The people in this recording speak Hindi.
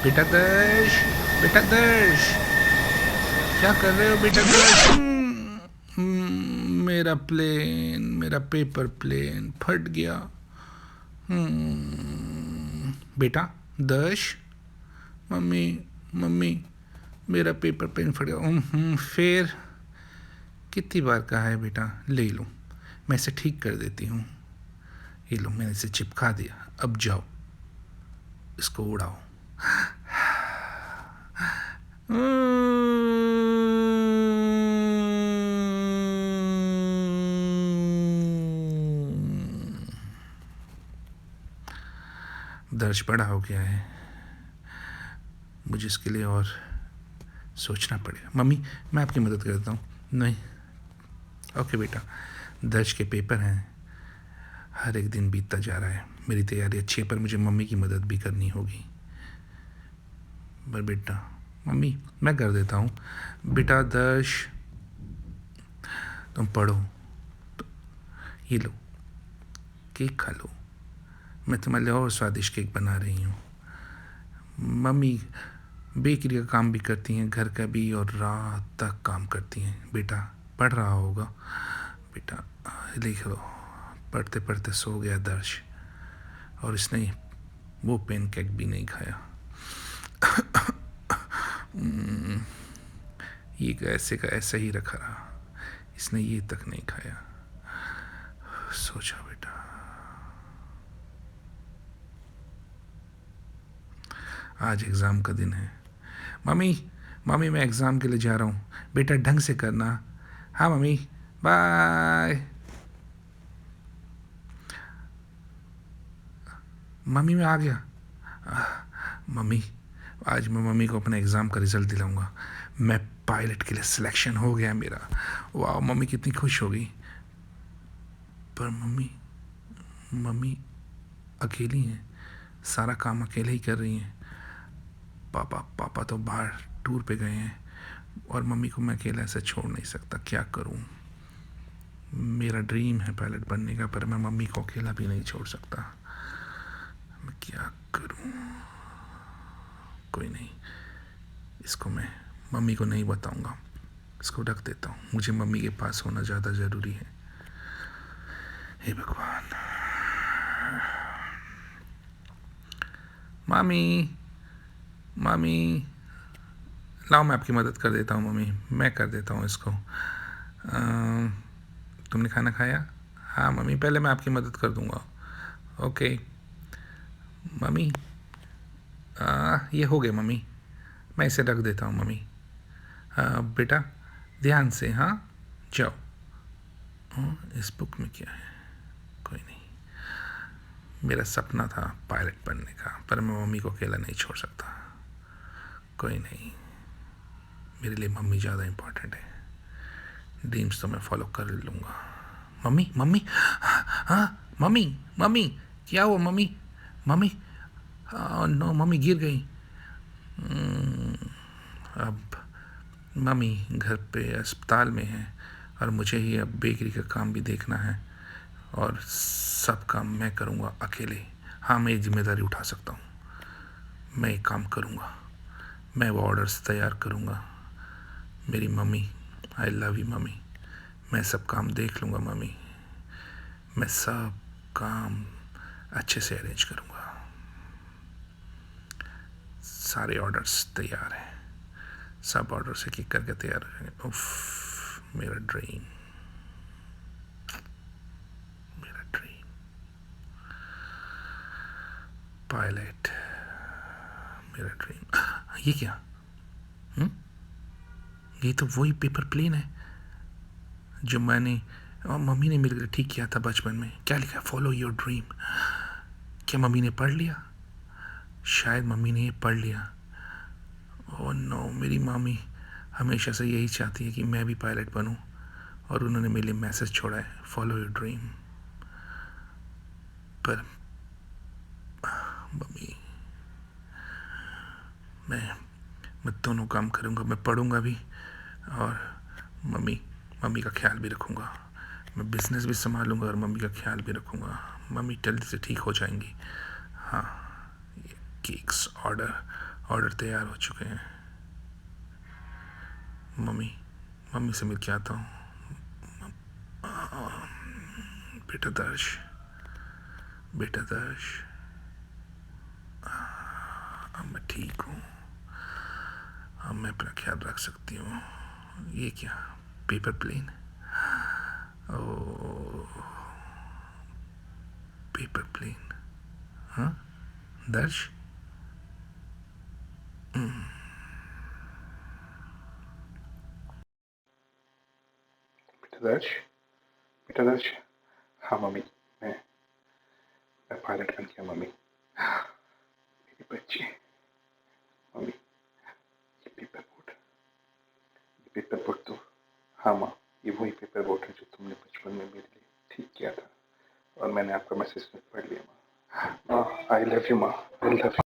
बेटा दर्श, बेटा दर्श, क्या कर रहे हो बेटा दर्श? मेरा प्लेन, मेरा पेपर प्लेन फट गया। बेटा दर्श, मम्मी, मम्मी, मेरा पेपर पेन फट गया। फिर कितनी बार कहा है बेटा, ले लो, मैं इसे ठीक कर देती हूँ। ये लो, मैंने इसे चिपका दिया, अब जाओ इसको उड़ाओ। दर्ज बड़ा हो गया है, मुझे इसके लिए और सोचना पड़ेगा। मम्मी, मैं आपकी मदद करता हूँ। नहीं, ओके बेटा, दर्ज के पेपर हैं, हर एक दिन बीतता जा रहा है, मेरी तैयारी अच्छी है, पर मुझे मम्मी की मदद भी करनी होगी। पर बेटा, मम्मी मैं कर देता हूँ। बेटा दर्श, तुम पढ़ो, तो ये लो केक खा लो, मैं तुम्हारे लिए और स्वादिष्ट केक बना रही हूँ। मम्मी बेकरी का काम भी करती हैं, घर का भी, और रात तक काम करती हैं। बेटा पढ़ रहा होगा, बेटा लिख लो। पढ़ते पढ़ते सो गया दर्श, और इसने वो पेन केक भी नहीं खाया। ये ऐसे का ऐसा ही रखा रहा, इसने ये तक नहीं खाया। सोचा बेटा, आज एग्ज़ाम का दिन है। मम्मी, मम्मी मैं एग्ज़ाम के लिए जा रहा हूँ, बेटा ढंग से करना। हाँ मम्मी, बाय। मम्मी मैं आ गया। मम्मी, आज मैं मम्मी को अपने एग्ज़ाम का रिज़ल्ट दिलाऊंगा, मैं पायलट के लिए सिलेक्शन हो गया मेरा। वाह, मम्मी कितनी खुश होगी। पर मम्मी, मम्मी अकेली हैं, सारा काम अकेले ही कर रही हैं। पापा तो बाहर टूर पे गए हैं, और मम्मी को मैं अकेला ऐसे छोड़ नहीं सकता। क्या करूं? मेरा ड्रीम है पायलट बनने का, पर मैं मम्मी को अकेला भी नहीं छोड़ सकता। मैं क्या करूं? कोई नहीं, इसको मैं मम्मी को नहीं बताऊंगा, इसको रख देता हूँ। मुझे मम्मी के पास होना ज़्यादा ज़रूरी है। हे भगवान। मामी, मामी, लाओ मैं आपकी मदद कर देता हूँ। मम्मी मैं कर देता हूँ इसको। तुमने खाना खाया? हाँ मम्मी, पहले मैं आपकी मदद कर दूँगा। ओके मम्मी, ये हो गया मम्मी, मैं इसे रख देता हूँ मम्मी। बेटा ध्यान से, हाँ जाओ। इस बुक में क्या है? कोई नहीं, मेरा सपना था पायलट बनने का, पर मैं मम्मी को अकेला नहीं छोड़ सकता। कोई नहीं, मेरे लिए मम्मी ज़्यादा इम्पोर्टेंट है। ड्रीम्स तो मैं फॉलो कर लूँगा। मम्मी, मम्मी, हाँ मम्मी, मम्मी क्या हुआ मम्मी? मम्मी, नो मम्मी गिर गई। अब मम्मी घर पे अस्पताल में है, और मुझे ही अब बेकरी का काम भी देखना है, और सब काम मैं करूँगा अकेले। हाँ, मैं ये जिम्मेदारी उठा सकता हूँ, मैं एक काम करूँगा, मैं वो ऑर्डर्स तैयार करूँगा। मेरी mummy, I love you mummy, मैं सब काम देख लूँगा मम्मी, मैं सब काम अच्छे से अरेंज करूँगा। सारे ऑर्डर्स तैयार हैं, सब ऑर्डर्स एक एक करके तैयार हो जाएंगे। उफ, मेरा ड्रीम, मेरा ड्रीम पायलट, मेरा ड्रीम। ये क्या? ये तो वही पेपर प्लेन है जो मैंने और मम्मी ने मिलकर ठीक किया था बचपन में। क्या लिखा? Follow your dream. क्या मम्मी ने पढ़ लिया? शायद मम्मी ने ये पढ़ लिया। ओह नो, मेरी मम्मी हमेशा से यही चाहती है कि मैं भी पायलट बनूं, और उन्होंने मेरे लिए मैसेज छोड़ा है, फॉलो योर ड्रीम। पर मम्मी, मैं दोनों काम करूँगा, मैं पढ़ूँगा भी, और मम्मी का ख्याल भी रखूँगा। मैं बिज़नेस भी संभालूँगा और मम्मी का ख्याल भी रखूँगा। मम्मी जल्दी से ठीक हो जाएंगी। हाँ, ये केक्स ऑर्डर ऑर्डर तैयार हो चुके हैं। मम्मी, मम्मी से मिल के आता हूँ। बेटा दर्श, बेटा दर्श, अब मैं ठीक हूँ, अब मैं अपना ख्याल रख सकती हूँ। ये क्या, पेपर प्लेन? ओ, पेपर प्लेन। हाँ दर्श, बेटा दर्श, बेटा दर्श। हाँ मम्मी, मैं मैं पायलट बन गया मम्मी। मेरी बच्ची, मम्मी ये पेपर बोट, ये पेपर बोट तो, हाँ माँ, ये वही पेपर बोट है जो तुमने बचपन में मेरे लिए ठीक किया था और मैंने आपका मैसेज पढ़ लिया माँ। माँ आई लव यू माँ, आई लव यू।